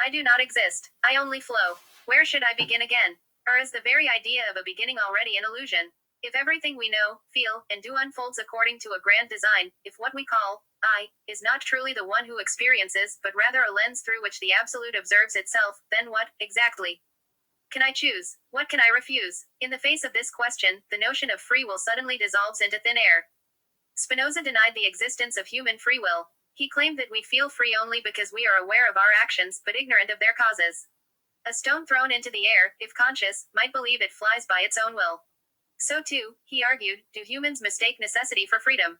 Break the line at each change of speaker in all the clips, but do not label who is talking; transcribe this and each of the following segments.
I do not exist. I only flow. Where should I begin again? Or is the very idea of a beginning already an illusion? If everything we know, feel, and do unfolds according to a grand design, if what we call I is not truly the one who experiences, but rather a lens through which the absolute observes itself, then what, exactly, can I choose? What can I refuse? In the face of this question, the notion of free will suddenly dissolves into thin air. Spinoza denied the existence of human free will. He claimed that we feel free only because we are aware of our actions, but ignorant of their causes. A stone thrown into the air, if conscious, might believe it flies by its own will. So too, he argued, do humans mistake necessity for freedom.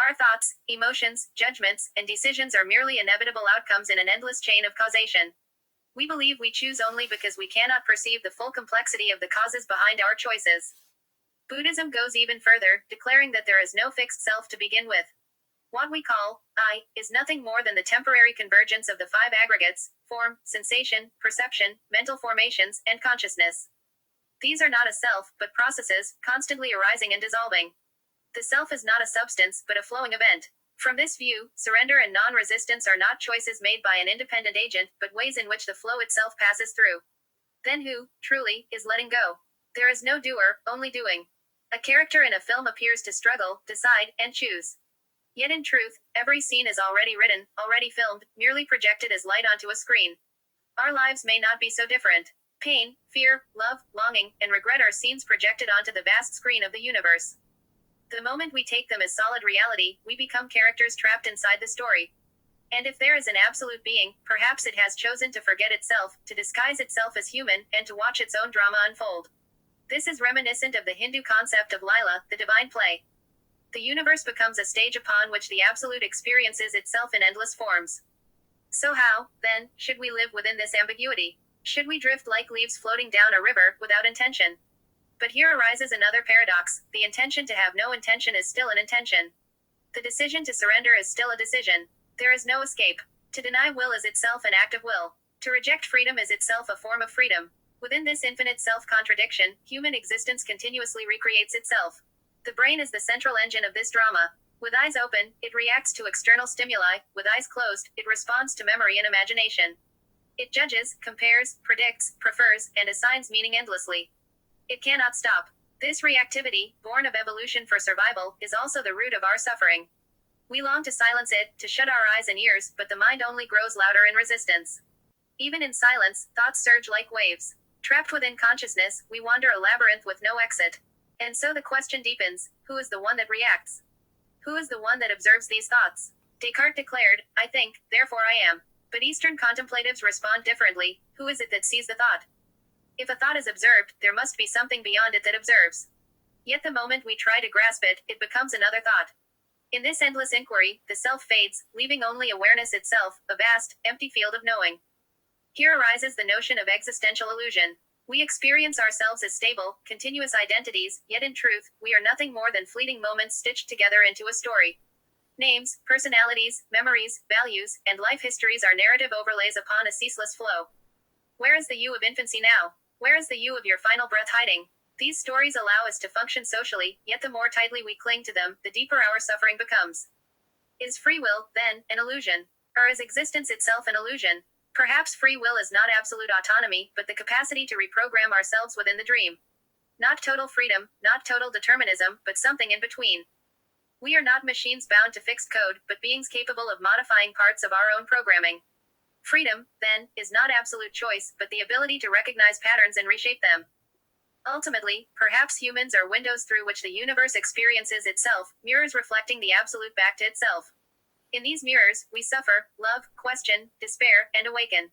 Our thoughts, emotions, judgments, and decisions are merely inevitable outcomes in an endless chain of causation. We believe we choose only because we cannot perceive the full complexity of the causes behind our choices. Buddhism goes even further, declaring that there is no fixed self to begin with. What we call I is nothing more than the temporary convergence of the five aggregates: form, sensation, perception, mental formations, and consciousness. These are not a self, but processes, constantly arising and dissolving. The self is not a substance, but a flowing event. From this view, surrender and non-resistance are not choices made by an independent agent, but ways in which the flow itself passes through. Then who, truly, is letting go? There is no doer, only doing. A character in a film appears to struggle, decide, and choose. Yet in truth, every scene is already written, already filmed, merely projected as light onto a screen. Our lives may not be so different. Pain, fear, love, longing, and regret are scenes projected onto the vast screen of the universe. The moment we take them as solid reality, we become characters trapped inside the story. And if there is an absolute being, perhaps it has chosen to forget itself, to disguise itself as human, and to watch its own drama unfold. This is reminiscent of the Hindu concept of lila, the divine play. The universe becomes a stage upon which the absolute experiences itself in endless forms. So how, then, should we live within this ambiguity? Should we drift like leaves floating down a river, without intention? But here arises another paradox: the intention to have no intention is still an intention. The decision to surrender is still a decision. There is no escape. To deny will is itself an act of will. To reject freedom is itself a form of freedom. Within this infinite self-contradiction, human existence continuously recreates itself. The brain is the central engine of this drama. With eyes open, it reacts to external stimuli; with eyes closed, it responds to memory and imagination. It judges, compares, predicts, prefers, and assigns meaning endlessly. It cannot stop. This reactivity, born of evolution for survival, is also the root of our suffering. We long to silence it, to shut our eyes and ears, but the mind only grows louder in resistance. Even in silence, thoughts surge like waves. Trapped within consciousness, we wander a labyrinth with no exit. And so the question deepens: who is the one that reacts? Who is the one that observes these thoughts? Descartes declared, "I think, therefore I am." But Eastern contemplatives respond differently: who is it that sees the thought? If a thought is observed, there must be something beyond it that observes. Yet the moment we try to grasp it, it becomes another thought. In this endless inquiry, the self fades, leaving only awareness itself, a vast, empty field of knowing. Here arises the notion of existential illusion. We experience ourselves as stable, continuous identities, yet in truth, we are nothing more than fleeting moments stitched together into a story. Names, personalities, memories, values, and life histories are narrative overlays upon a ceaseless flow. Where is the you of infancy now? Where is the you of your final breath hiding? These stories allow us to function socially, yet the more tightly we cling to them, the deeper our suffering becomes. Is free will, then, an illusion? Or is existence itself an illusion? Perhaps free will is not absolute autonomy, but the capacity to reprogram ourselves within the dream. Not total freedom, not total determinism, but something in between. We are not machines bound to fixed code, but beings capable of modifying parts of our own programming. Freedom, then, is not absolute choice, but the ability to recognize patterns and reshape them. Ultimately, perhaps humans are windows through which the universe experiences itself, mirrors reflecting the absolute back to itself. In these mirrors, we suffer, love, question, despair, and awaken.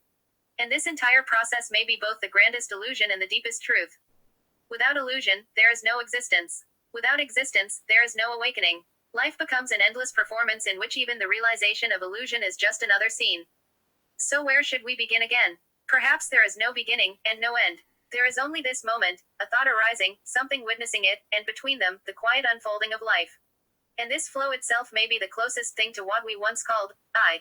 And this entire process may be both the grandest illusion and the deepest truth. Without illusion, there is no existence. Without existence, there is no awakening. Life becomes an endless performance in which even the realization of illusion is just another scene. So where should we begin again? Perhaps there is no beginning, and no end. There is only this moment, a thought arising, something witnessing it, and between them, the quiet unfolding of life. And this flow itself may be the closest thing to what we once called I.